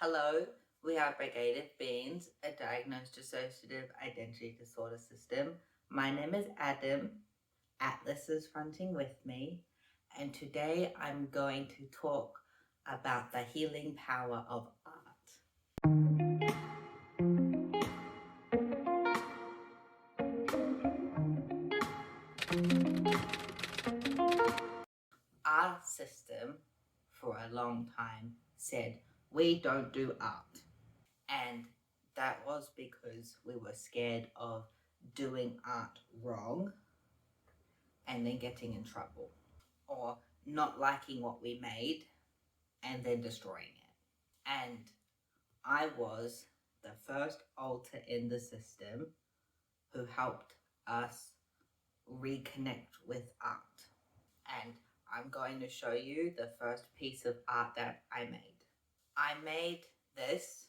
Hello, we are Brigaded Beings, a diagnosed dissociative identity disorder system. My name is Adam. Atlas is fronting with me, and today I'm going to talk about the healing power of art. Our system, for a long time, said we don't do art. And that was because we were scared of doing art wrong and then getting in trouble, or not liking what we made and then destroying it. And I was the first alter in the system who helped us reconnect with art. And I'm going to show you the first piece of art that I made. I made this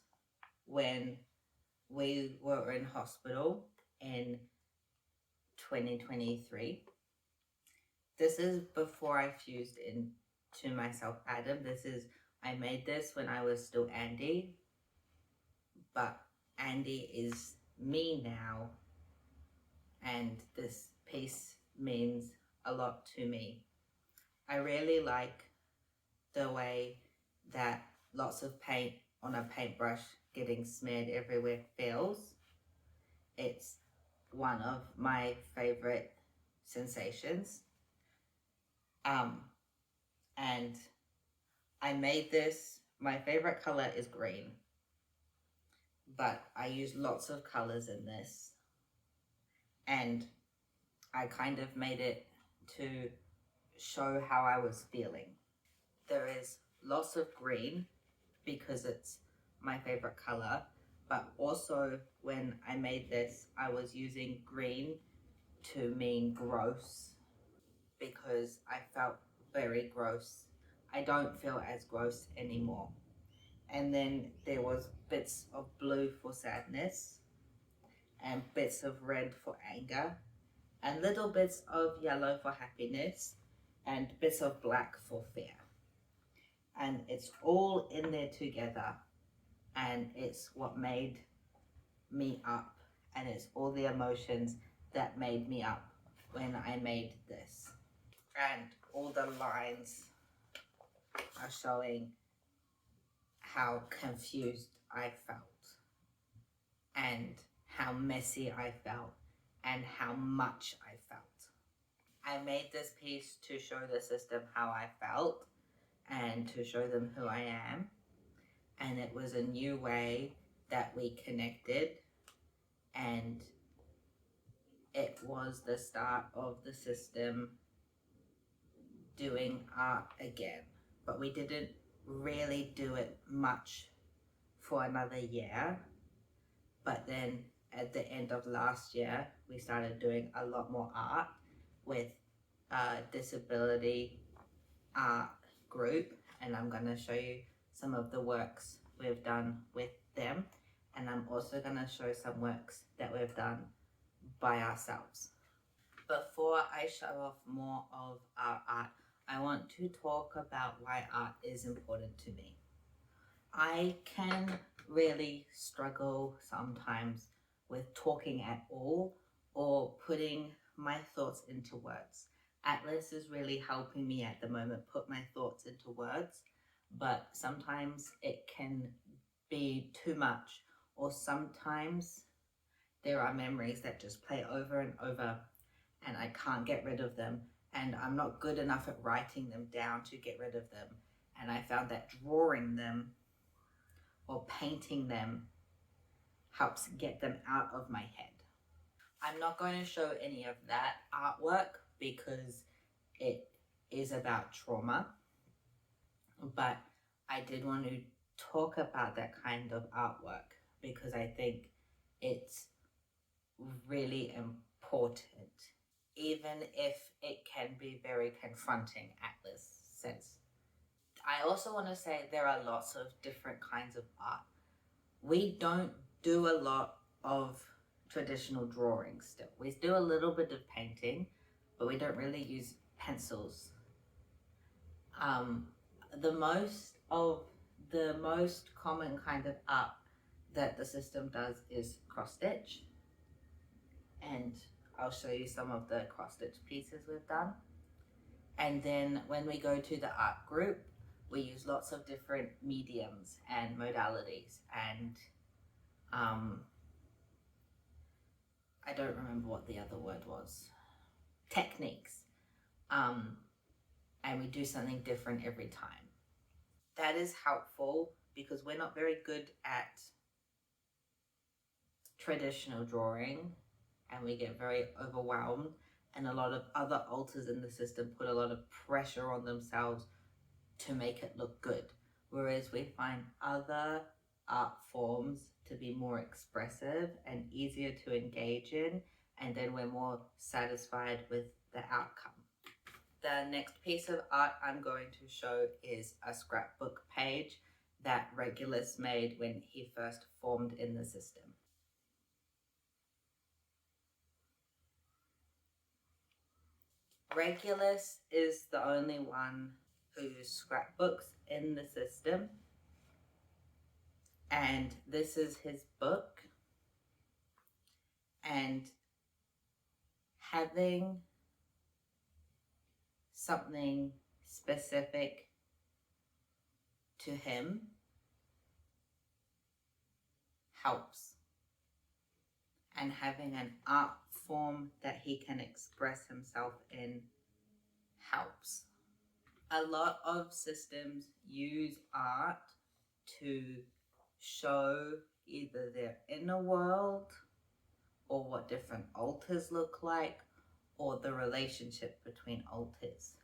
when we were in hospital in 2023. This is before I fused into myself, Adam. I made this when I was still Andy, but Andy is me now, and this piece means a lot to me. I really like the way that lots of paint on a paintbrush getting smeared everywhere feels. It's one of my favorite sensations. And I made this, my favorite color is green, but I used lots of colors in this, and I kind of made it to show how I was feeling. There is lots of green because it's my favorite color, but also when I made this, I was using green to mean gross because I felt very gross. I don't feel as gross anymore. And then there was bits of blue for sadness and bits of red for anger and little bits of yellow for happiness and bits of black for fear. And it's all in there together, and it's what made me up, and it's all the emotions that made me up when I made this. And all the lines are showing how confused I felt and how messy I felt and how much I felt. I made this piece to show the system how I felt and to show them who I am. And it was a new way that we connected, and it was the start of the system doing art again. But we didn't really do it much for another year. But then at the end of last year, we started doing a lot more art with a disability art group, and I'm going to show you some of the works we've done with them, and I'm also going to show some works that we've done by ourselves. Before I show off more of our art, I want to talk about why art is important to me. I can really struggle sometimes with talking at all or putting my thoughts into words. Atlas is really helping me at the moment put my thoughts into words, but sometimes it can be too much, or sometimes there are memories that just play over and over and I can't get rid of them, and I'm not good enough at writing them down to get rid of them. And I found that drawing them or painting them helps get them out of my head. I'm not going to show any of that artwork because it is about trauma, but I did want to talk about that kind of artwork because I think it's really important, even if it can be very confronting at this sense. I also want to say there are lots of different kinds of art. We don't do a lot of traditional drawing still. We do a little bit of painting, but we don't really use pencils. The most of the most common kind of art that the system does is cross stitch, and I'll show you some of the cross stitch pieces we've done. And then when we go to the art group, we use lots of different mediums and modalities, and I don't remember what the other word was, techniques, and we do something different every time. That is helpful because we're not very good at traditional drawing, and we get very overwhelmed, and a lot of other alters in the system put a lot of pressure on themselves to make it look good, whereas we find other art forms to be more expressive and easier to engage in, and then we're more satisfied with the outcome. The next piece of art I'm going to show is a scrapbook page that Regulus made when he first formed in the system. Regulus is the only one who scrapbooks in the system, and this is his book. And having something specific to him helps, and having an art form that he can express himself in helps. A lot of systems use art to show either their inner world or what different alters look like, or the relationship between alters.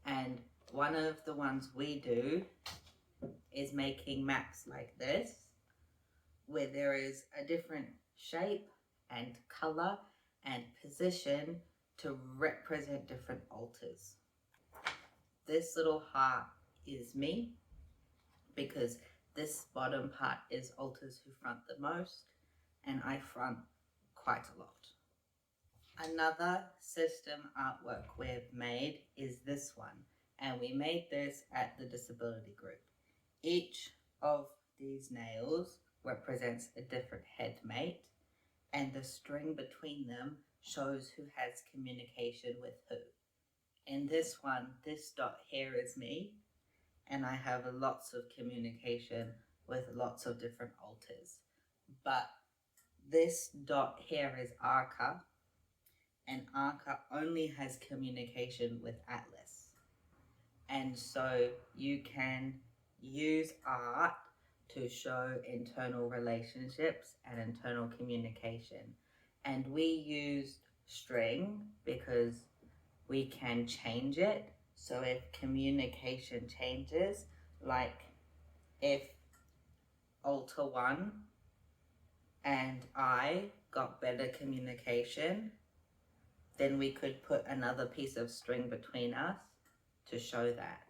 And one of the ones we do is making maps like this, where there is a different shape and color and position to represent different alters. This little heart is me, because this bottom part is alters who front the most, and I front quite a lot. Another system artwork we've made is this one, and we made this at the disability group. Each of these nails represents a different head mate, and the string between them shows who has communication with who. In this one, this dot here is me, and I have lots of communication with lots of different alters. But this dot here is Arca, and Arca only has communication with Atlas. And so you can use art to show internal relationships and internal communication. And we used string because we can change it. So if communication changes, like if alter 1 and I got better communication, then we could put another piece of string between us to show that.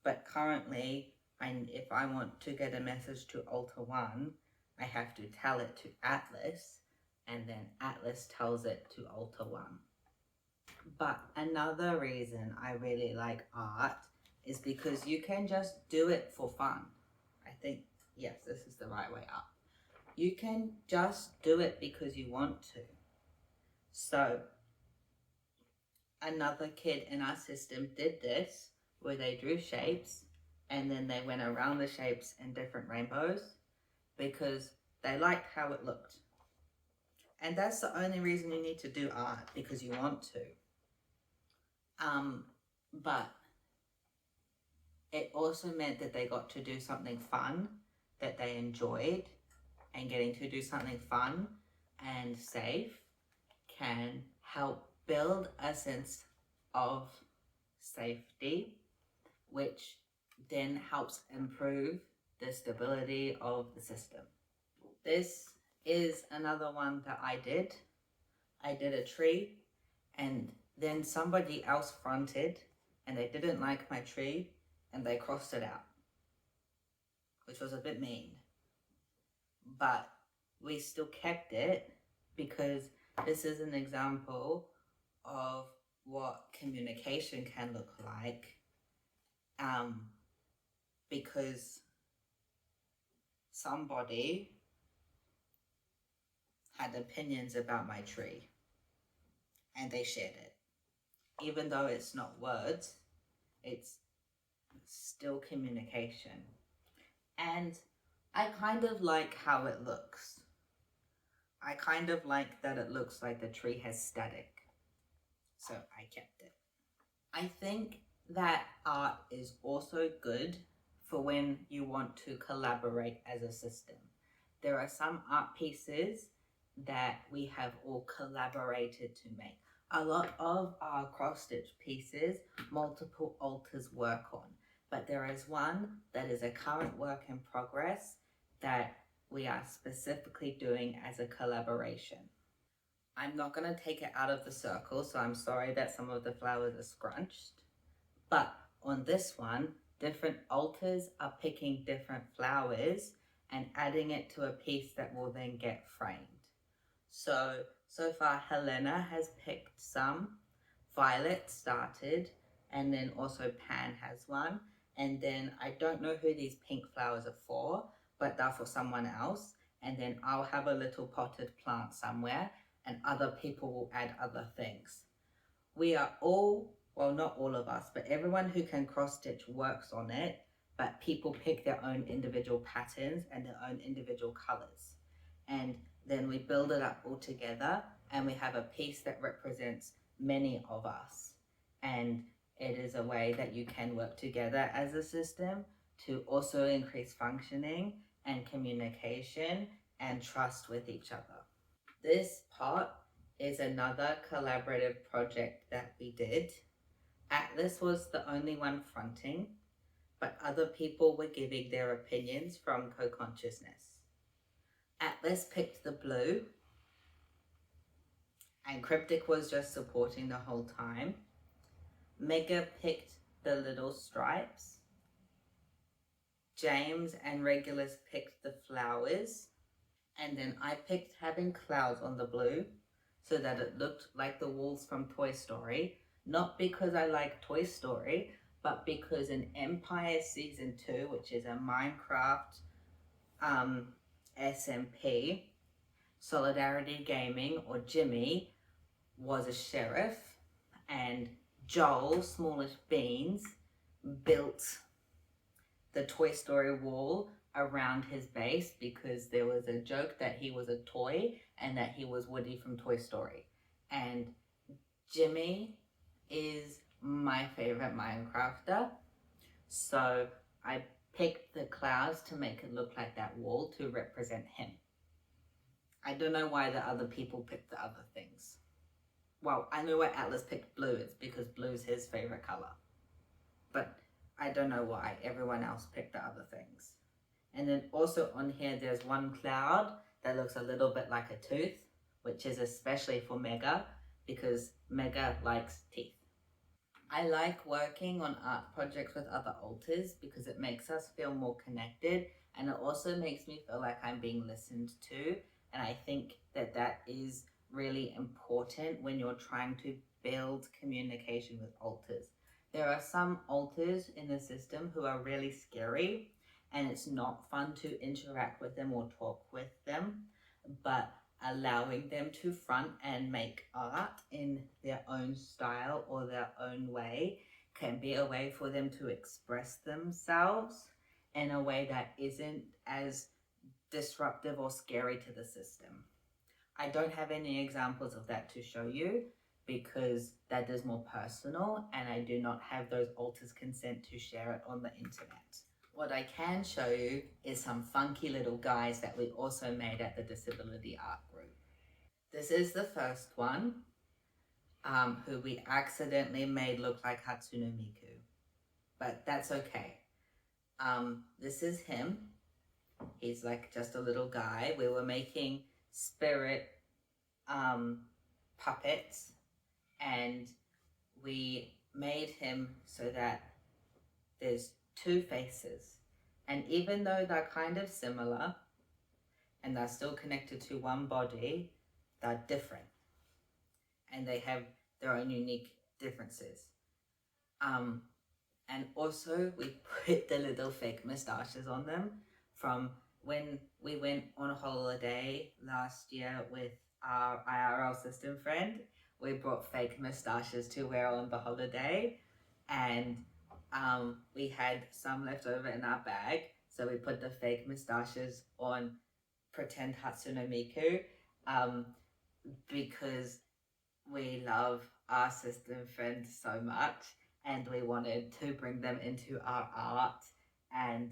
But currently, if I want to get a message to alter 1, I have to tell it to Atlas, and then Atlas tells it to alter 1. But another reason I really like art is because you can just do it for fun. I think, yes, this is the right way up. You can just do it because you want to. So another kid in our system did this, where they drew shapes and then they went around the shapes in different rainbows because they liked how it looked. And that's the only reason you need to do art, because you want to. But it also meant that they got to do something fun that they enjoyed, and getting to do something fun and safe can help build a sense of safety, which then helps improve the stability of the system. This is another one that I did. I did a tree, and then somebody else fronted, and they didn't like my tree, and they crossed it out, which was a bit mean. But we still kept it because this is an example of what communication can look like, because somebody had opinions about my tree and they shared it. Even though it's not words, it's still communication. And I kind of like how it looks. I kind of like that it looks like the tree has static. So I kept it. I think that art is also good for when you want to collaborate as a system. There are some art pieces that we have all collaborated to make. A lot of our cross stitch pieces, multiple alters work on, but there is one that is a current work in progress that we are specifically doing as a collaboration. I'm not going to take it out of the circle, so I'm sorry that some of the flowers are scrunched. But on this one, different alters are picking different flowers and adding it to a piece that will then get framed. So far Helena has picked some, Violet started, and then also Pan has one. And then I don't know who these pink flowers are for, but they're for someone else. And then I'll have a little potted plant somewhere and other people will add other things. We are all, well, not all of us, but everyone who can cross stitch works on it, but people pick their own individual patterns and their own individual colors. And then we build it up all together and we have a piece that represents many of us. And it is a way that you can work together as a system to also increase functioning and communication and trust with each other. This part is another collaborative project that we did. Atlas was the only one fronting, but other people were giving their opinions from co-consciousness. Atlas picked the blue, and Cryptic was just supporting the whole time. Mega picked the little stripes. James and Regulus picked the flowers. And then I picked having clouds on the blue so that it looked like the wolves from Toy Story. Not because I like Toy Story, but because in Empire Season 2, which is a Minecraft SMP, Solidarity Gaming, or Jimmy, was a sheriff, and Joel, Smallish Beans, built the Toy Story wall around his base because there was a joke that he was a toy and that he was Woody from Toy Story. And Jimmy is my favorite Minecrafter, so I picked the clouds to make it look like that wall to represent him. I don't know why the other people picked the other things. Well, I know why Atlas picked blue. It's because blue's his favorite color. But I don't know why everyone else picked the other things. And then also on here, there's one cloud that looks a little bit like a tooth, which is especially for Mega because Mega likes teeth. I like working on art projects with other alters because it makes us feel more connected, and it also makes me feel like I'm being listened to. And I think that that is really important when you're trying to build communication with alters. There are some alters in the system who are really scary and it's not fun to interact with them or talk with them, but allowing them to front and make art in their own style or their own way can be a way for them to express themselves in a way that isn't as disruptive or scary to the system. I don't have any examples of that to show you because that is more personal and I do not have those alters' consent to share it on the internet. What I can show you is some funky little guys that we also made at the Disability Art Group. This is the first one, who we accidentally made look like Hatsune Miku, but that's okay. This is him. He's like just a little guy. We were making spirit puppets and we made him so that there's two faces, and even though they're kind of similar and they're still connected to one body, they're different and they have their own unique differences. And also we put the little fake moustaches on them from when we went on a holiday last year with our IRL system friend, we brought fake moustaches to wear on the holiday, and we had some left over in our bag, so we put the fake moustaches on pretend Hatsune Miku, because we love our system friends so much, and we wanted to bring them into our art, and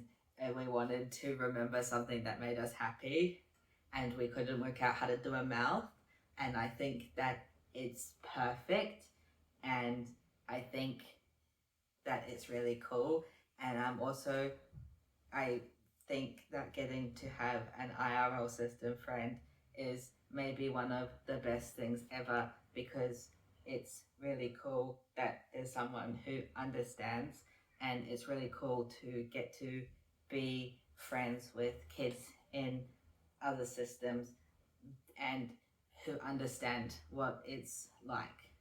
we wanted to remember something that made us happy, and we couldn't work out how to do a mouth. And I think that it's perfect, and I think that it's really cool. And I think that getting to have an IRL system friend is maybe one of the best things ever, because it's really cool that there's someone who understands, and it's really cool to get to be friends with kids in other systems and who understand what it's like.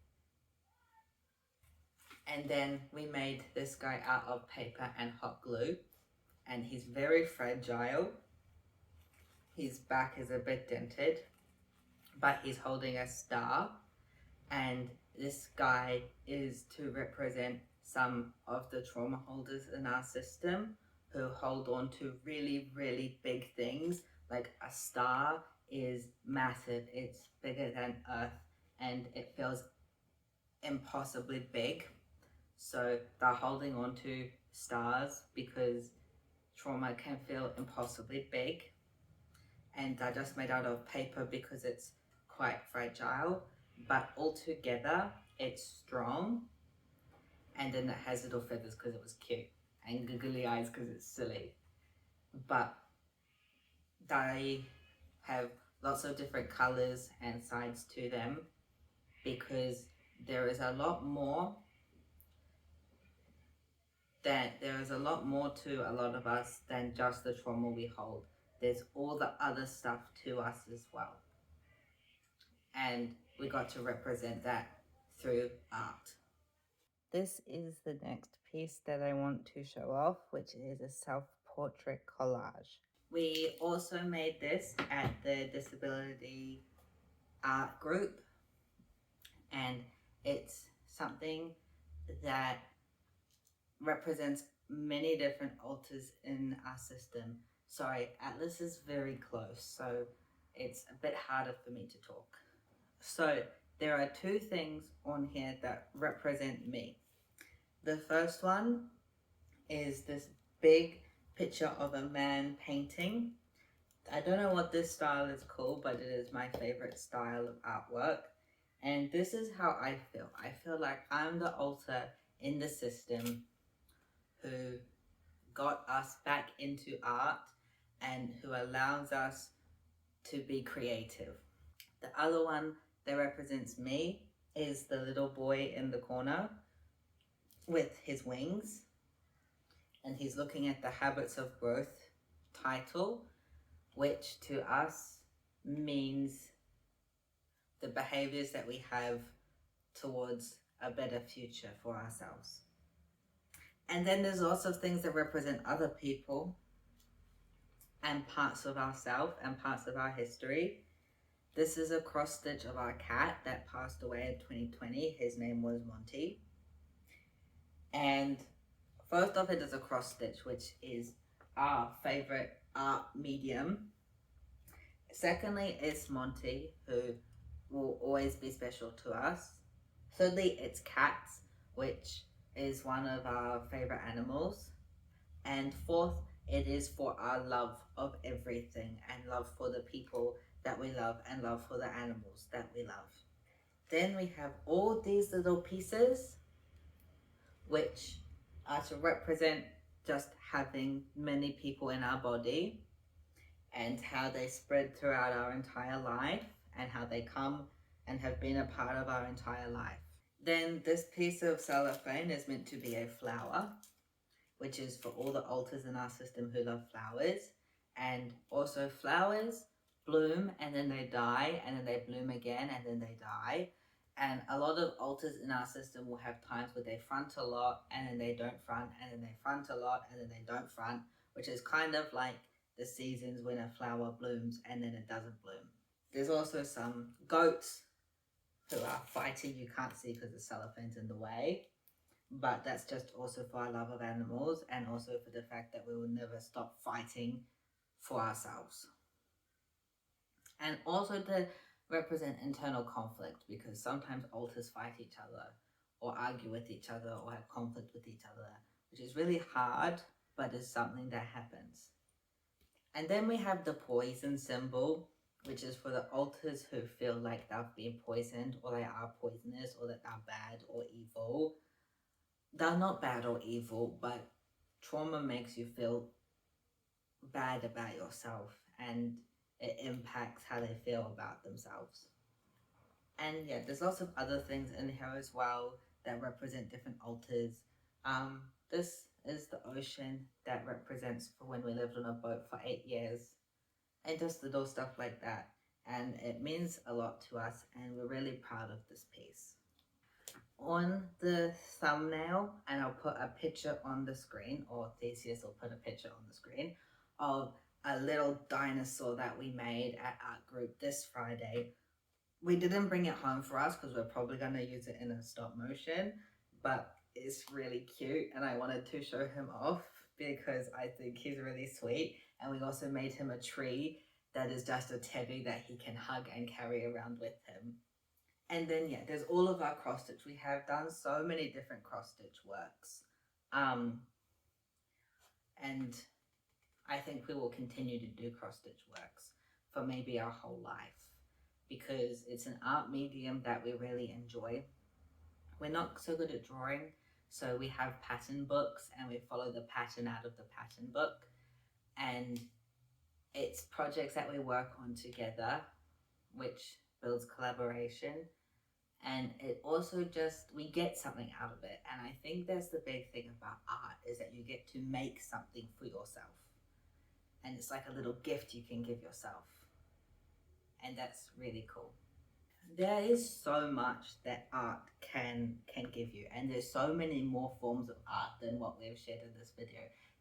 And then we made this guy out of paper and hot glue, and he's very fragile. His back is a bit dented, but he's holding a star, and this guy is to represent some of the trauma holders in our system who hold on to really, really big things. Like a star is massive, it's bigger than Earth, and it feels impossibly big. So they're holding on to stars because trauma can feel impossibly big, and they're just made out of paper because it's quite fragile, but altogether it's strong. And then it has little feathers because it was cute, and googly eyes because it's silly. But they have lots of different colors and sides to them, because there is a lot more to a lot of us than just the trauma we hold. There's all the other stuff to us as well. And we got to represent that through art. This is the next piece that I want to show off, which is a self-portrait collage. We also made this at the disability art group, and it's something that represents many different alters in our system. Sorry, Atlas is very close, so it's a bit harder for me to talk. So there are two things on here that represent me. The first one is this big picture of a man painting. I don't know what this style is called, but it is my favorite style of artwork. And this is how I feel. I feel like I'm the alter in the system who got us back into art and who allows us to be creative. The other one that represents me is the little boy in the corner with his wings, and he's looking at the Habits of Growth title, which to us means the behaviors that we have towards a better future for ourselves. And then there's also things that represent other people and parts of ourselves and parts of our history. This is a cross stitch of our cat that passed away in 2020. His name was Monty. And first off, it is a cross stitch, which is our favorite art medium. Secondly, it's Monty, who will always be special to us. Thirdly, it's cats, which is one of our favorite animals. And fourth, it is for our love of everything and love for the people that we love and love for the animals that we love. Then we have all these little pieces, which are to represent just having many people in our body and how they spread throughout our entire life and how they come and have been a part of our entire life. Then this piece of cellophane is meant to be a flower, which is for all the alters in our system who love flowers. And also flowers bloom and then they die and then they bloom again and then they die. And a lot of alters in our system will have times where they front a lot and then they don't front and then they front a lot and then they don't front, which is kind of like the seasons when a flower blooms and then it doesn't bloom. There's also some goats who are fighting. You can't see because the cellophane's in the way, but that's just also for our love of animals and also for the fact that we will never stop fighting for ourselves. And also to represent internal conflict, because sometimes alters fight each other or argue with each other or have conflict with each other, which is really hard, but is something that happens. And then we have the poison symbol, which is for the alters who feel like they've been poisoned or they are poisonous or that they're bad or evil. They're not bad or evil, but trauma makes you feel bad about yourself and it impacts how they feel about themselves. And yeah, there's lots of other things in here as well that represent different altars. This is the ocean that represents for when we lived on a boat for 8 years, and just little stuff like that. And it means a lot to us, and we're really proud of this piece. On the thumbnail, and I'll put a picture on the screen, or Theseus will put a picture on the screen, of a little dinosaur that we made at art group this Friday. We didn't bring it home for us because we're probably going to use it in a stop motion, but it's really cute and I wanted to show him off because I think he's really sweet. And we also made him a tree that is just a teddy that he can hug and carry around with him. And then yeah, there's all of our cross stitch. We have done so many different cross stitch works. And I think we will continue to do cross stitch works for maybe our whole life, because it's an art medium that we really enjoy. We're not so good at drawing, so we have pattern books and we follow the pattern out of the pattern book. And it's projects that we work on together, which builds collaboration. And it also just, we get something out of it. And I think that's the big thing about art, is that you get to make something for yourself. And it's like a little gift you can give yourself. And that's really cool. There is so much that art can give you, and there's so many more forms of art than what we've shared in this video.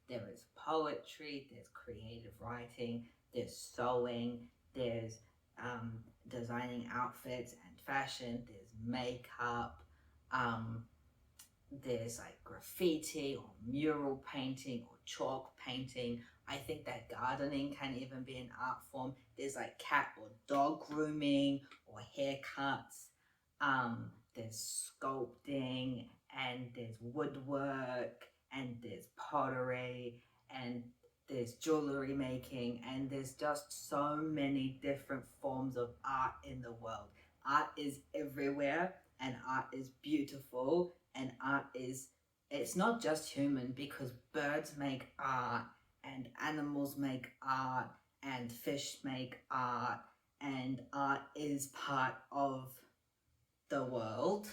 There is poetry, there's creative writing, there's sewing, there's designing outfits and fashion, there's makeup, there's like graffiti or mural painting or chalk painting. I think that gardening can even be an art form. There's like cat or dog grooming or haircuts. There's sculpting, and there's woodwork, and there's pottery, and there's jewelry making, and there's just so many different forms of art in the world. Art is everywhere, and art is beautiful, and art is, it's not just human, because birds make art and animals make art and fish make art, and art is part of the world,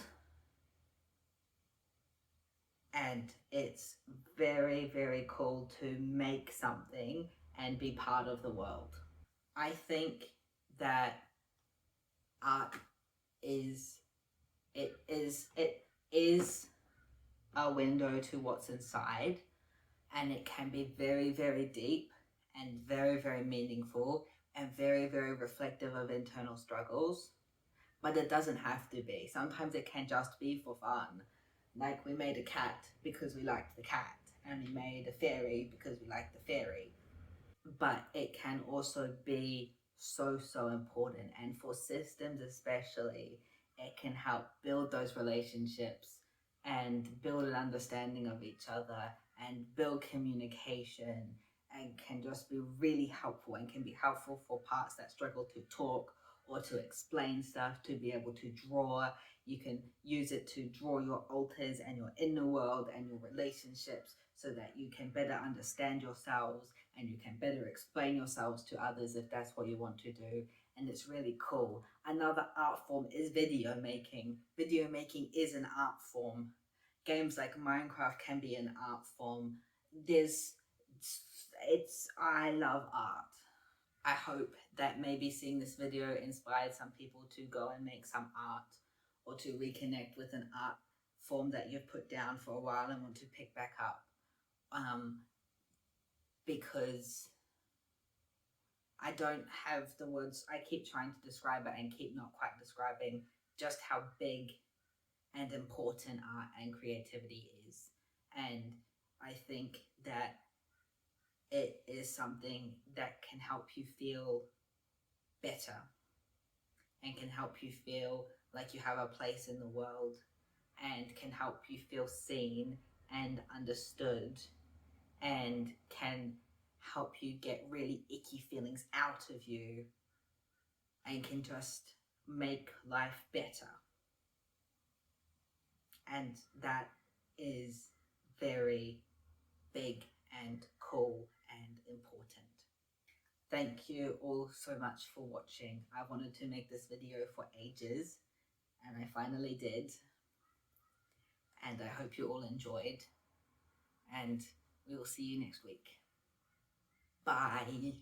and it's very, very cool to make something and be part of the world. I think that art is, it is a window to what's inside, and it can be very, very deep and very, very meaningful and very, very reflective of internal struggles. But it doesn't have to be. Sometimes it can just be for fun. Like we made a cat because we liked the cat, and we made a fairy because we liked the fairy. But it can also be so, so important. And for systems especially, it can help build those relationships and build an understanding of each other and build communication, and can just be really helpful, and can be helpful for parts that struggle to talk or to explain stuff, to be able to draw. You can use it to draw your alters and your inner world and your relationships, so that you can better understand yourselves and you can better explain yourselves to others if that's what you want to do. And it's really cool. Another art form is video making. Video making is an art form. Games like Minecraft can be an art form. I love art. I hope that maybe seeing this video inspired some people to go and make some art, or to reconnect with an art form that you've put down for a while and want to pick back up. Because I don't have the words. I keep trying to describe it and keep not quite describing just how big and important art and creativity is. And I think that it is something that can help you feel better and can help you feel like you have a place in the world and can help you feel seen and understood and can help you get really icky feelings out of you and can just make life better. And that is very big and cool and important. Thank you all so much for watching. I wanted to make this video for ages and I finally did. And I hope you all enjoyed. And we will see you next week. Bye.